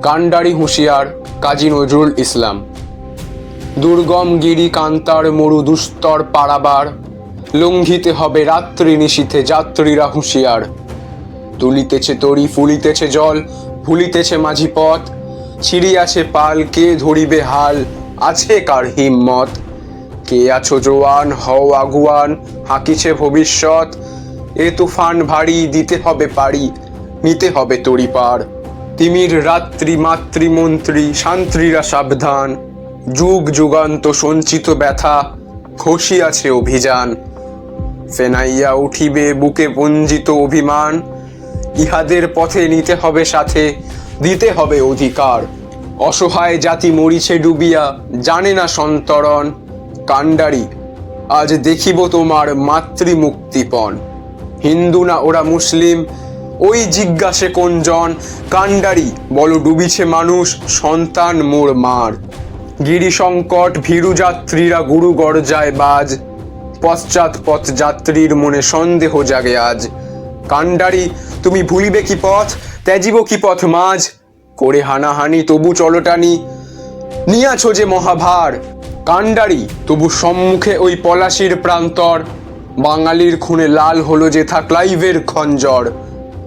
কান্ডারি হুঁশিয়ার কাজী নজরুল ইসলাম। দুর্গম গিরি কান্তার মরু দুস্তর পারাবার, লঙ্ঘিতে হবে রাত্রি নিশীথে যাত্রীরা হুঁশিয়ার। তুলিতেছে তরি ফুলিতেছে জল, ভুলিতেছে মাঝি পথ, ছিড়িয়াছে পাল কে ধরিবে হাল, আছে কার হিম্মত। কে আছো জোয়ান হও আগুয়ান, হাঁকিছে ভবিষ্যৎ, এ তুফান ভারী দিতে হবে পারি, নিতে হবে তরি পার। তিমির রাত্রি মাতৃমন্ত্রী শান্ত্রীরা সাবধান, যুগ যুগান্ত সঞ্চিত ব্যথা খসিয়াছে অভিযান। ফেনাইয়া উঠিবে বুকে পঞ্জিত অভিমান, ইহাদের পথে নিতে হবে সাথে, দিতে হবে অধিকার। অসহায় জাতি মরিছে ডুবিয়া, জানে না সন্তরণ, কান্ডারি আজ দেখিব তোমার মাতৃমুক্তিপণ। হিন্দু না ওরা মুসলিম, ওই জিজ্ঞাসে কোনজন, কান্ডারি বলো ডুবিছে মানুষ সন্তান মোর মার। গিরি সংকট ভীরু যাত্রীরা গুরু গর্জায় বাজ, পশ্চাৎ পথ যাত্রীর মনে সন্দেহ জাগে আজ। কান্ডারি তুমি ভুলিবে কি পথ, ত্যাজিব কি পথ মাঝ, করে হানাহানি তবু চলটানি, নিয়াছো যে মহাভার। কান্ডারি তবু সম্মুখে ওই পলাশির প্রান্তর, বাঙালির খুনে লাল হলো যে থা ক্লাইভের খঞ্জর।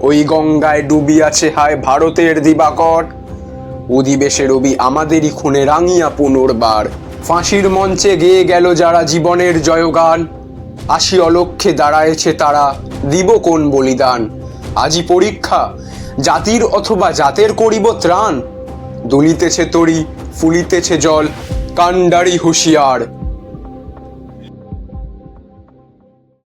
ওই গঙ্গায় ডুবিয়াছে হায় ভারতের দিবাকর, অধিবেশে রবি আমাদেরই খুনে রাঙিয়া পুনর্বার। ফাঁসির মঞ্চে গেয়ে গেল যারা জীবনের জয়গান, আসি অলক্ষ্যে দাঁড়ায়েছে তারা, দিব কোন বলিদান। আজি পরীক্ষা জাতির অথবা জাতের করিব ত্রাণ, দুলিতেছে তরি ফুলিতেছে জল, কান্ডারি হুঁশিয়ার।